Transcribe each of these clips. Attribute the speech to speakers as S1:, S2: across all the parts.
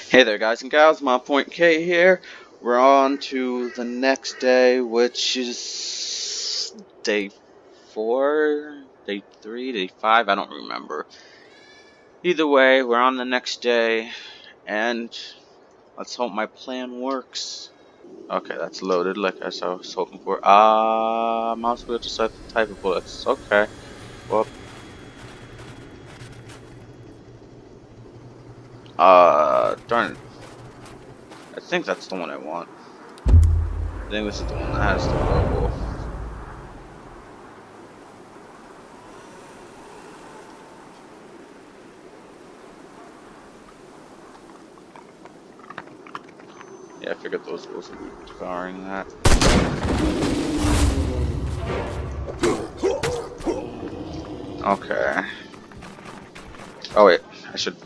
S1: Hey there, guys and gals. Mompointk here. We're on to the next day, which is day 4, day 3, day 5. I don't remember. Either way, we're on the next day, and let's hope my plan works. Okay, that's loaded, like I was hoping for. Mouse wheel to select the type of bullets. Okay. Well, darn it. I think that's the one I want. I think this is the one that has the werewolf. Yeah, I figured those wolves would be devouring that. Okay. Oh wait, I should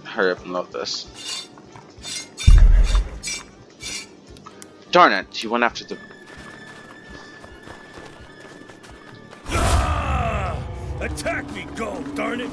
S1: hurry up and load this. Darn it, he went after the...
S2: Attack me, go, darn it!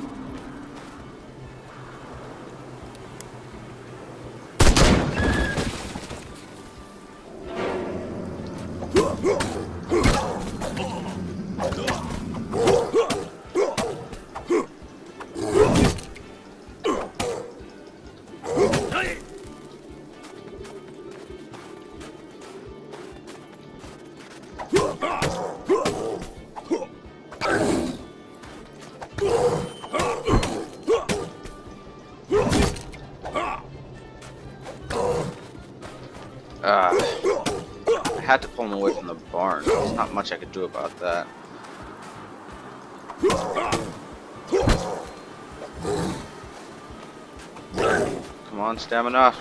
S1: I had to pull him away from the barn. There's not much I could do about that. Come on, stamina.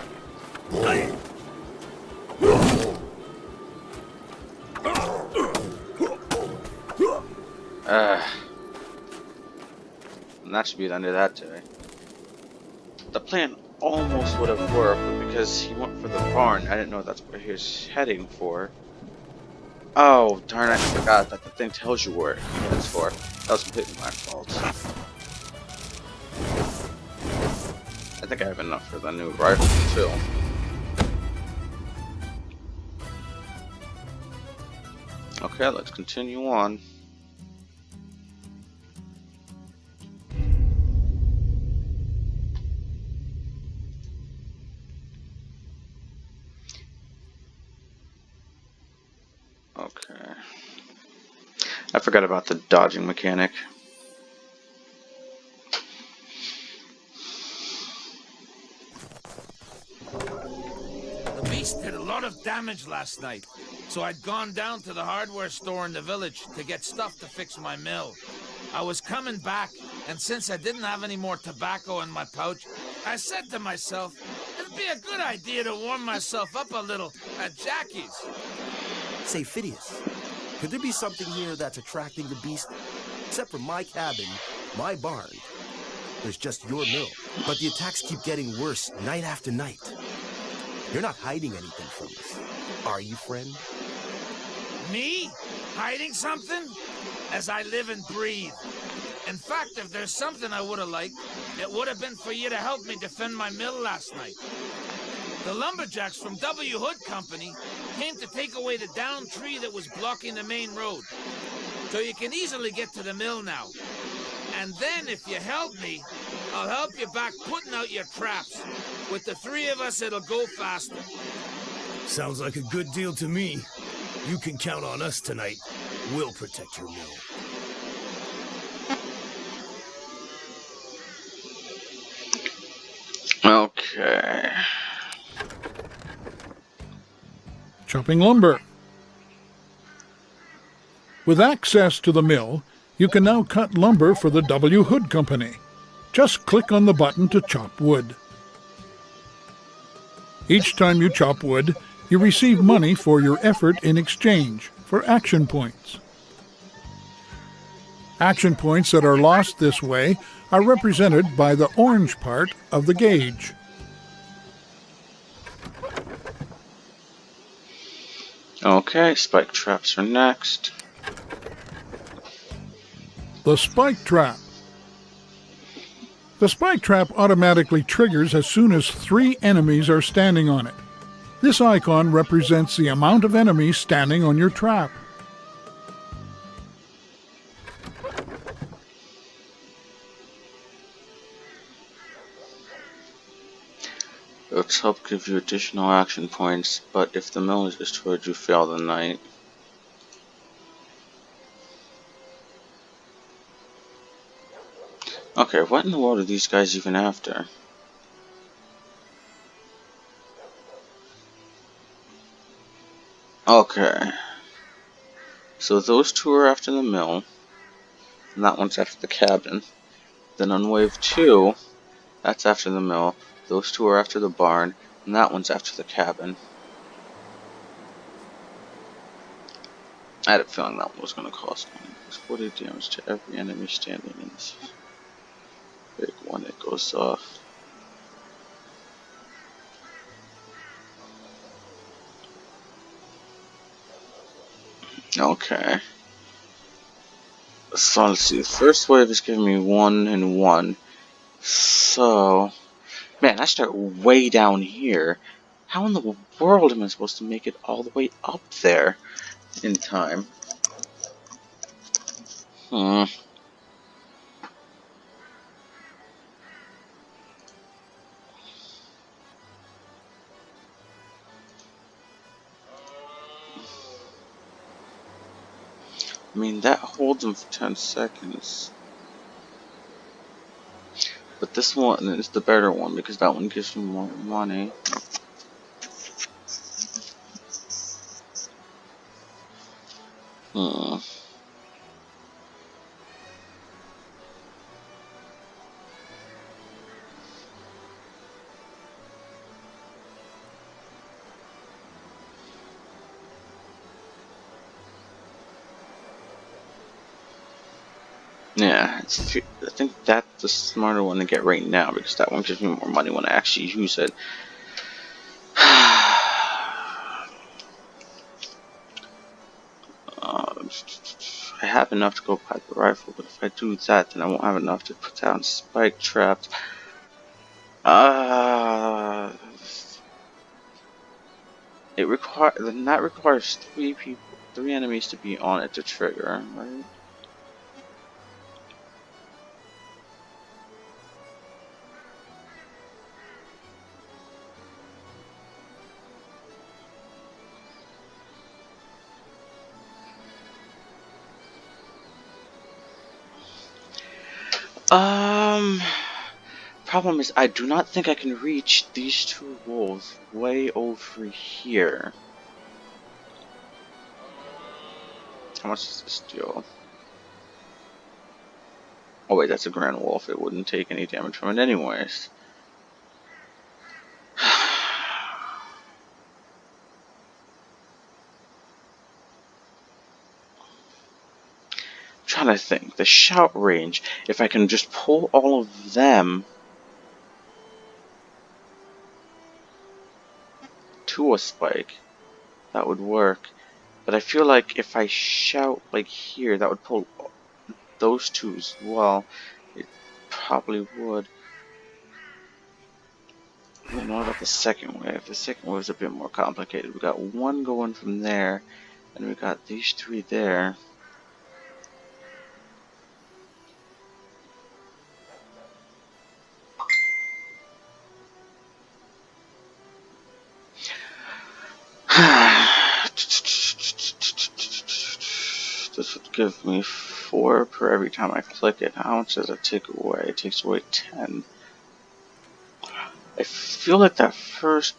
S1: And that should be the end of that day. The plan almost would have worked, but because he went for the barn, I didn't know that's where he was heading for. Oh, darn, I forgot that the thing tells you where it's for. That was completely my fault. I think I have enough for the new rifle, too. Okay, let's continue on. Okay. I forgot about the dodging mechanic.
S2: The beast did a lot of damage last night, so I'd gone down to the hardware store in the village to get stuff to fix my mill. I was coming back, and since I didn't have any more tobacco in my pouch, I said to myself, it'd be a good idea to warm myself up a little at Jackie's.
S3: Say, Phidias, could there be something here that's attracting the beast? Except for my cabin, my barn, there's just your mill. But the attacks keep getting worse night after night. You're not hiding anything from us, are you, friend?
S2: Me? Hiding something? As I live and breathe. In fact, if there's something I would have liked, it would have been for you to help me defend my mill last night. The lumberjacks from W. Hood Company came to take away the downed tree that was blocking the main road. So you can easily get to the mill now. And then if you help me, I'll help you back putting out your traps. With the three of us, it'll go faster.
S4: Sounds like a good deal to me. You can count on us tonight. We'll protect your mill.
S1: Okay.
S5: Chopping lumber. With access to the mill, you can now cut lumber for the W. Hood Company. Just click on the button to chop wood. Each time you chop wood, you receive money for your effort in exchange for action points. Action points that are lost this way are represented by the orange part of the gauge.
S1: Okay, spike traps are next.
S5: The spike trap. The spike trap automatically triggers as soon as 3 enemies are standing on it. This icon represents the amount of enemies standing on your trap.
S1: Let's help give you additional action points, but if the mill is destroyed, you fail the night. Okay, what in the world are these guys even after? Okay. So those 2 are after the mill, and that one's after the cabin. Then on wave 2, that's after the mill, those 2 are after the barn, and that one's after the cabin. I had a feeling that one was going to cost money. It's 40 damage to every enemy standing in this big one. It goes off. Okay. So let's see. The first wave is giving me 1 and 1. So, man, I start way down here. How in the world am I supposed to make it all the way up there in time? Hmm. I mean, that holds them for 10 seconds. But this one is the better one because that one gives me more money. Hmm. Yeah, I think that's the smarter one to get right now because that one gives me more money when I actually use it. I have enough to go buy the rifle, but if I do that, then I won't have enough to put down spike traps. Uh, that requires 3 enemies to be on it to trigger, right? Um, Problem is I do not think I can reach these 2 wolves way over here. How much does this deal? Oh wait, that's a grand wolf. It wouldn't take any damage from it anyways. Trying to think. The shout range, if I can just pull all of them to a spike, that would work. But I feel like if I shout like here, that would pull those 2 as well. It probably would. Then what about the second wave? The second wave is a bit more complicated. We got 1 going from there, and we got these 3 there. This would give me 4 per every time I click it. How much does it take away? It takes away 10. I feel like that first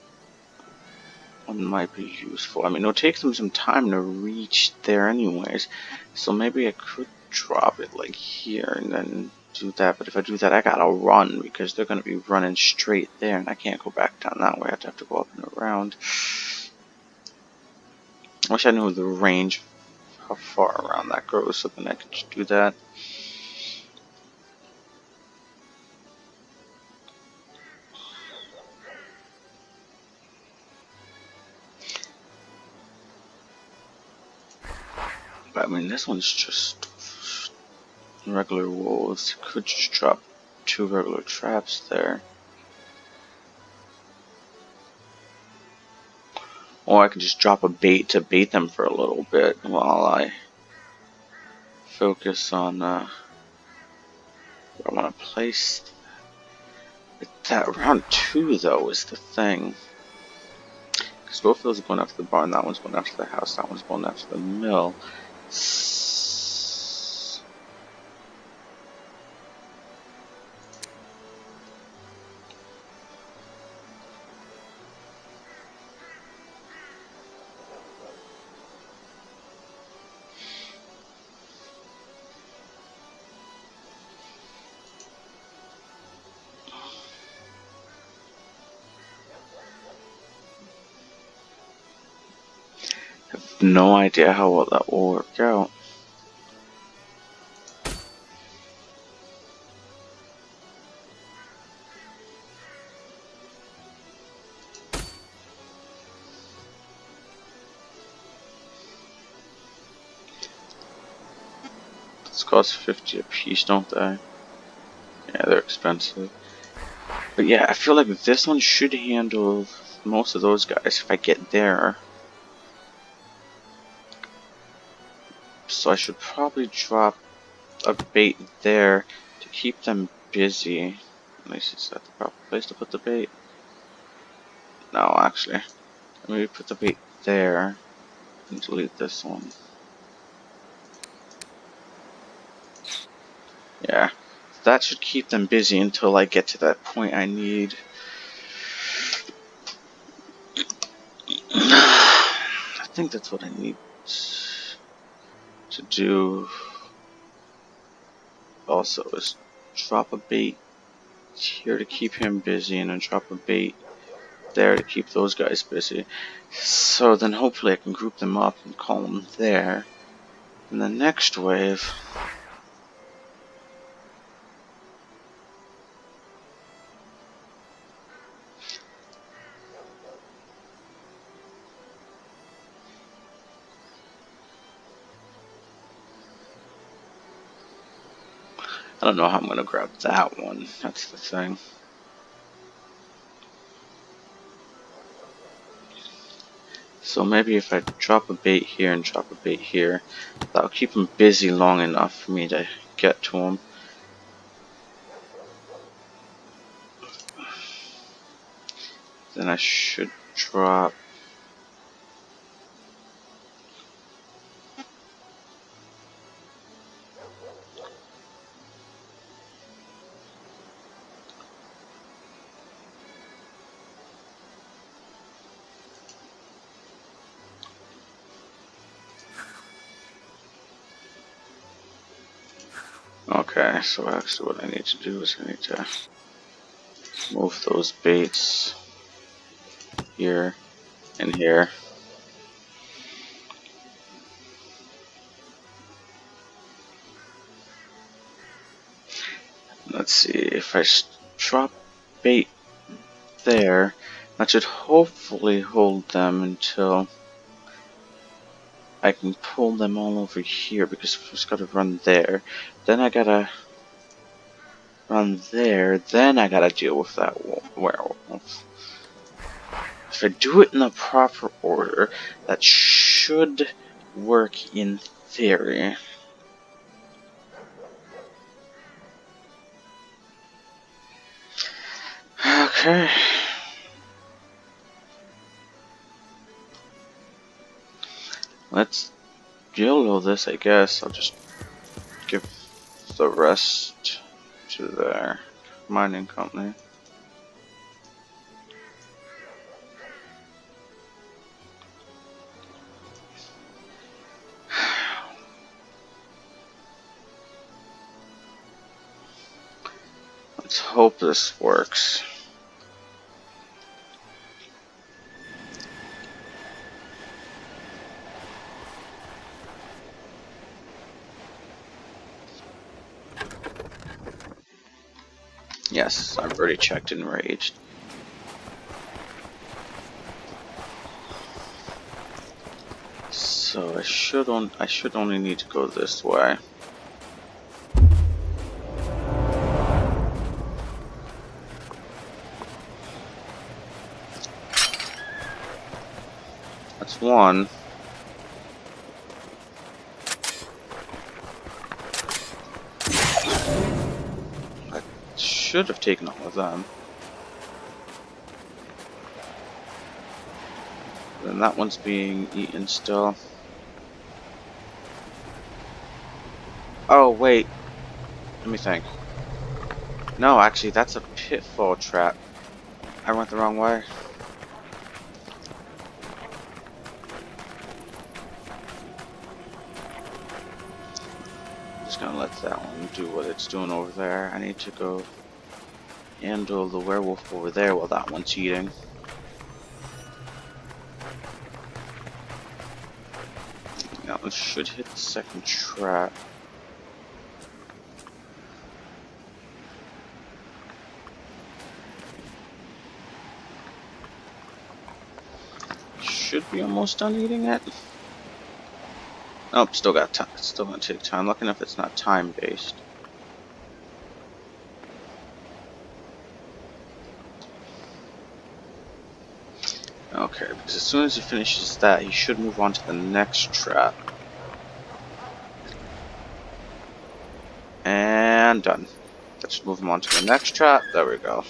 S1: one might be useful. I mean, it'll take them some time to reach there anyways. So maybe I could drop it like here and then do that. But if I do that, I gotta run because they're gonna be running straight there and I can't go back down that way. I have to go up and around. I wish I knew the range, how far around that goes, so then I could just do that. But I mean, this one's just regular wolves. Could just drop 2 regular traps there. Or I could just drop a bait to bait them for a little bit while I focus on where I want to place that. Round 2 though is the thing. Because both of those are going after the barn, that one's going after the house, that one's going after the mill. No idea how well that will work out. These cost 50 a piece, don't they? Yeah, they're expensive. But yeah, I feel like this one should handle most of those guys if I get there. So I should probably drop a bait there to keep them busy. At least it's at the proper place to put the bait. No, actually. Maybe put the bait there and delete this one. Yeah. That should keep them busy until I get to that point I need. I think that's what I need to do. Also, is drop a bait here to keep him busy, and then drop a bait there to keep those guys busy. So then hopefully I can group them up and call them there. In the next wave, I don't know how I'm going to grab that one. That's the thing. So maybe if I drop a bait here and drop a bait here, that'll keep them busy long enough for me to get to them. Then I should drop... Okay, so actually what I need to do is I need to move those baits here and here. Let's see, if I drop bait there, that should hopefully hold them until I can pull them all over here, because I've just gotta run there. Then I gotta run there, then I gotta deal with that werewolf. If I do it in the proper order, that should work in theory. Okay. Let's YOLO this, I guess. I'll just give the rest to their mining company. Let's hope this works. Yes, I've already checked enraged. So I should only need to go this way. That's one. I should have taken all of them. Then that one's being eaten still. Oh, wait. Let me think. No, actually, that's a pitfall trap. I went the wrong way. Just gonna let that one do what it's doing over there. I need to go handle the werewolf over there while that one's eating. That one should hit the second trap. Should be almost done eating it. Nope, still got time. Still gonna take time. Looking if it's not time based. Okay, because as soon as he finishes that, he should move on to the next trap. And done. Let's move him on to the next trap. There we go.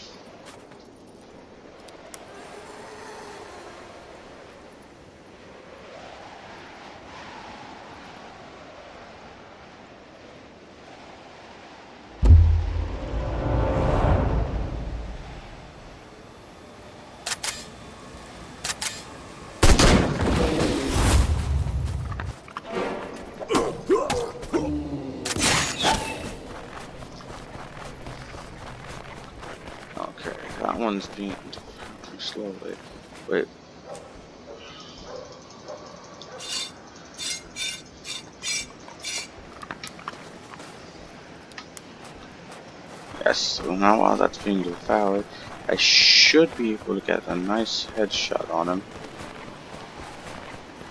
S1: Okay, that one's being too slowly. Wait. Yes, so now while that's being devoured, I should be able to get a nice headshot on him.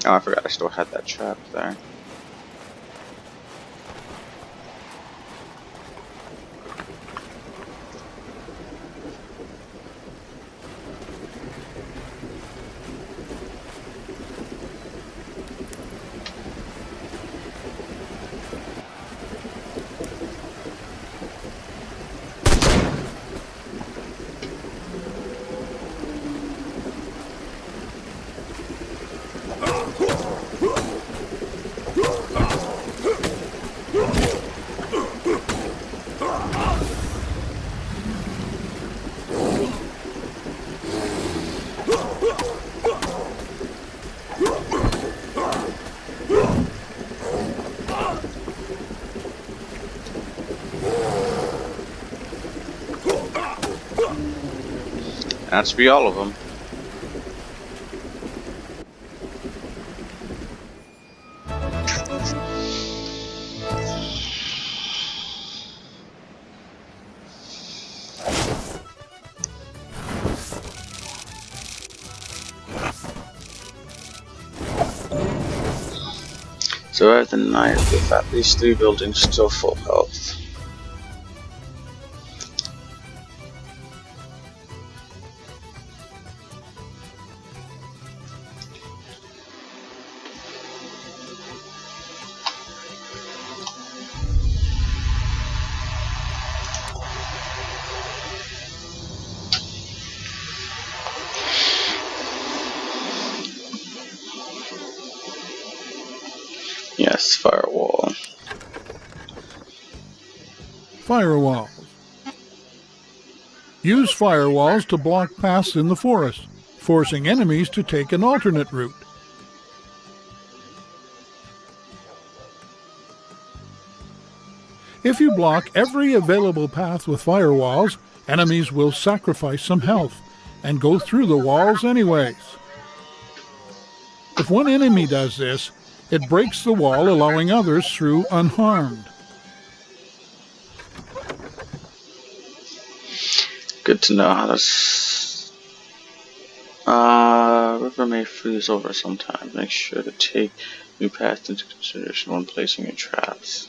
S1: Oh, I forgot I still had that trap there. That's be all of them. Survive the night with at least 3 buildings still full health. Yes, firewall.
S5: Firewalls. Use firewalls to block paths in the forest, forcing enemies to take an alternate route. If you block every available path with firewalls, enemies will sacrifice some health and go through the walls anyways. If one enemy does this, it breaks the wall, allowing others through unharmed.
S1: Good to know how to. River may freeze over sometime. Make sure to take new paths into consideration when placing your traps.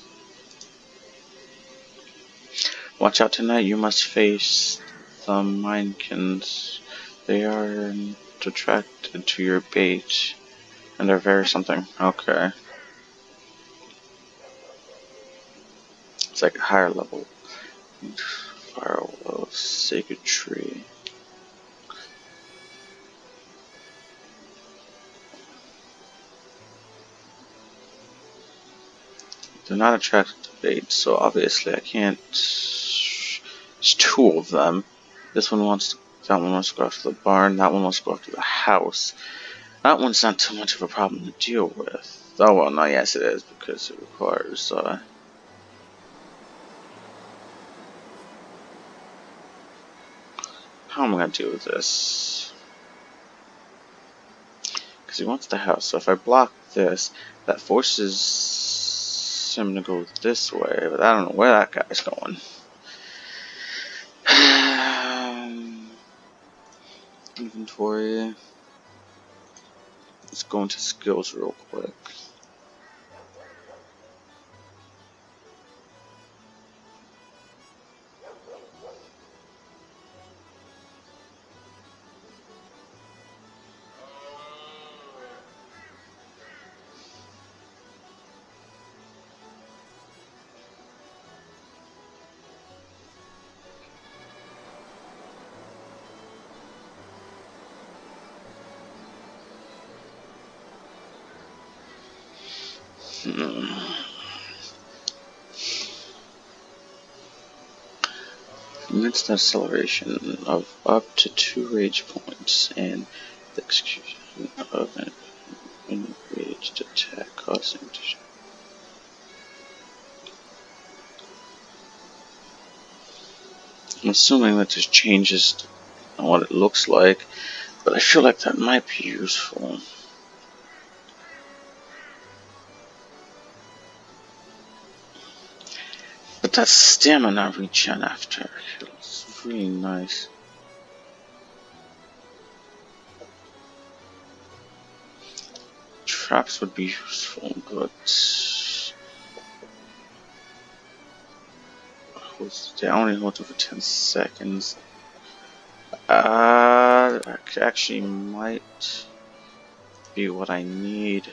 S1: Watch out tonight. You must face the Mindkins. They are attracted to your bait And they're very something. Okay. It's like a higher level. Firewall, sacred tree. They're not attracted to bait, so obviously I can't. There's two of them. This one wants to, that one wants to go after the barn, that one wants to go after the house. That one's not too much of a problem to deal with. Oh well, no, yes it is, because it requires, how am I gonna deal with this? Because he wants the house, so if I block this, that forces him to go this way, but I don't know where that guy's going. Inventory. Let's go into skills real quick. Next acceleration of up to 2 rage points and the execution of an enraged attack causing to. I'm assuming that there's changes on what it looks like, but I feel like that might be useful. But that stamina regen after feels really nice. Traps would be useful, but they only hold it for 10 seconds. Actually might be what I need.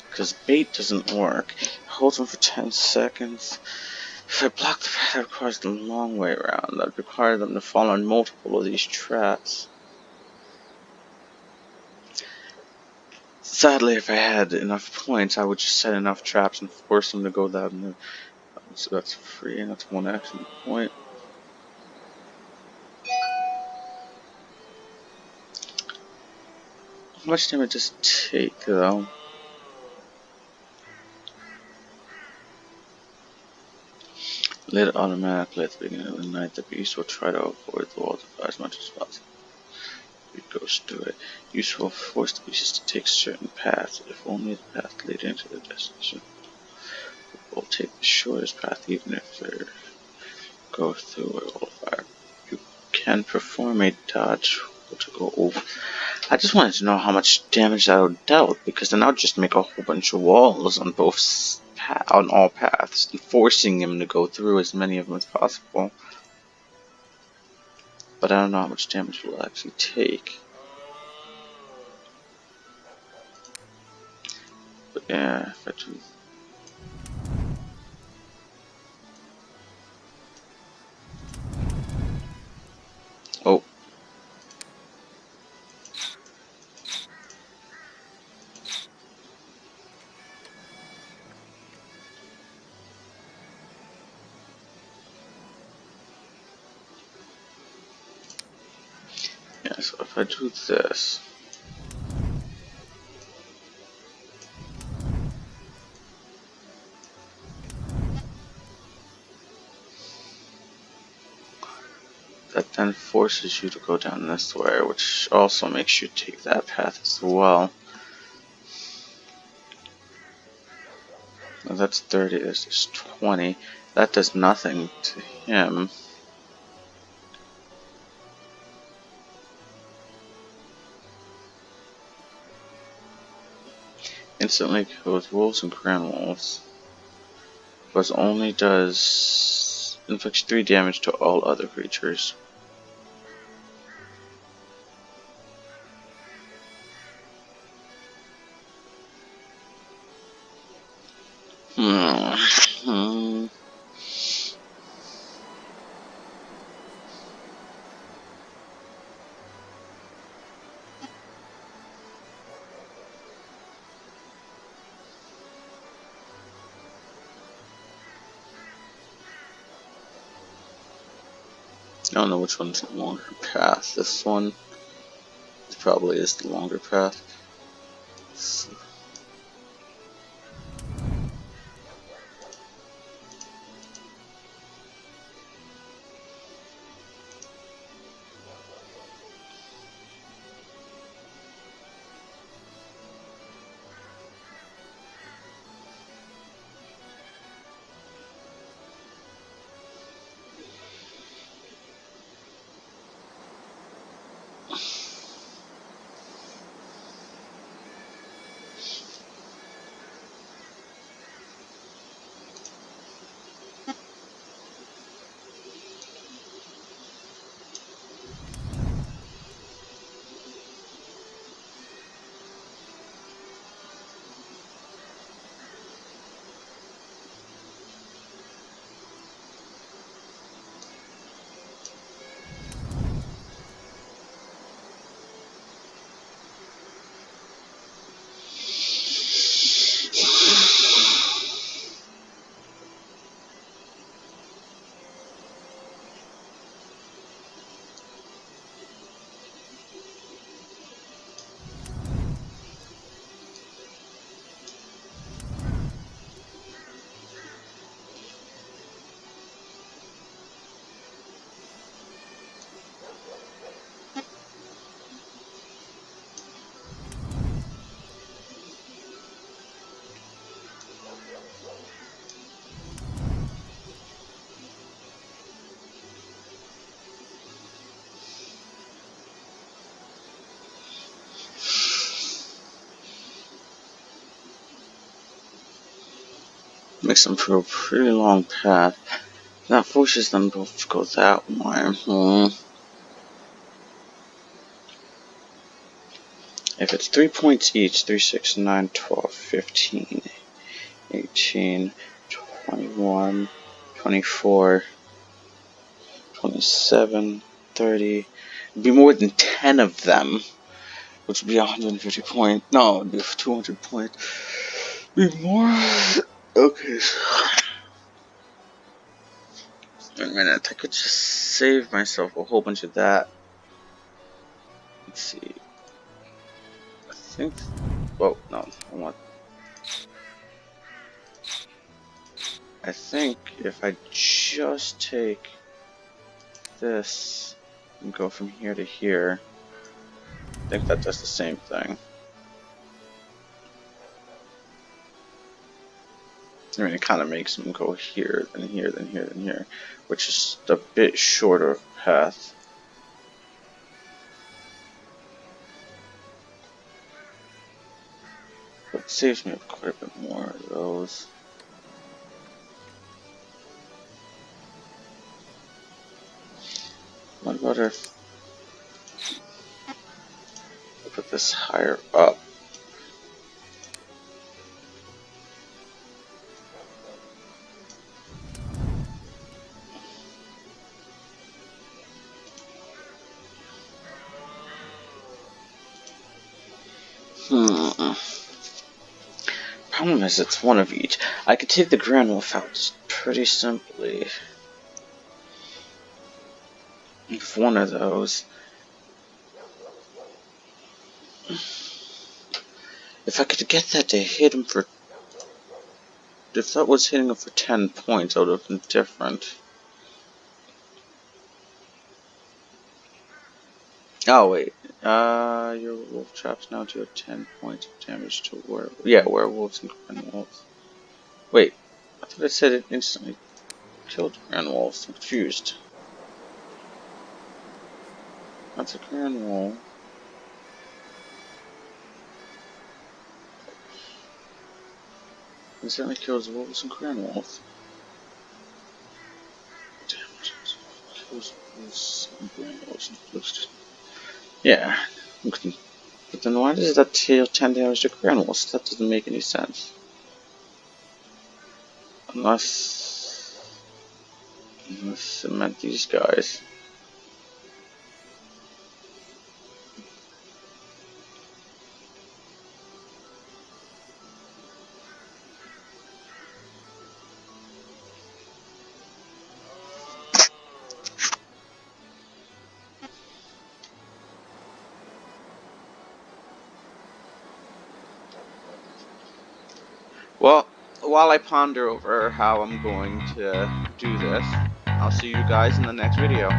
S1: Because bait doesn't work. Holds them for 10 seconds. If I block the path, that requires the long way around. That would require them to fall on multiple of these traps. Sadly, if I had enough points, I would just set enough traps and force them to go down. So that's free, and that's one action point. How much damage does it take, though? Lit automatically at the beginning of the night. The beast will try to avoid the wall as much as possible. It goes through it. Useful force the beast to take certain paths, if only the path leading to the destination. It will take the shortest path, even if they go through a wall of fire. You can perform a dodge to go over. I just wanted to know how much damage that would dealt, because then I'll just make a whole bunch of walls on on all paths, forcing him to go through as many of them as possible. But I don't know how much damage it will actually take. But yeah, if I do. Oh. Yeah, so if I do this. That then forces you to go down this way, which also makes you take that path as well. Well, that's 30, this is 20. That does nothing to him. Instantly kills wolves and grand wolves. But only does inflicts 3 damage to all other creatures. Hmm. I don't know which one's the longer path. This one probably is the longer path. Let's see. Makes them for a pretty long path. That forces them both to go that way. If it's 3 points each, 3, 6, 9, 12, 15, 18, 21, 24, 27, 30. It'd be more than 10 of them, which would be 150 points. No, it'd be 200 points. Be more. Okay. Wait a minute, I could just save myself a whole bunch of that. Let's see. I think. Whoa, no, I want. I think if I just take this and go from here to here, I think that does the same thing. I mean, it kind of makes them go here, then here, then here, then here, which is a bit shorter path. But it saves me quite a bit more of those. What about if I put this higher up? Problem is, it's one of each. I could take the Grand Wolf out pretty simply. If one of those. If I could get that to hit him for. If that was hitting him for 10 points, I would have been different. Oh, wait. Your wolf traps now do 10 points of damage to werewolves. Yeah, werewolves and grand wolves. Wait. I thought it said it instantly killed grand wolves. I'm confused. That's a grand wolf. It certainly kills wolves and grand wolves. Damage. Kills wolves and grand wolves. Yeah. But then why does that deal 10 damage to grand wolves? That doesn't make any sense. Unless cement these guys. Well, while I ponder over how I'm going to do this, I'll see you guys in the next video.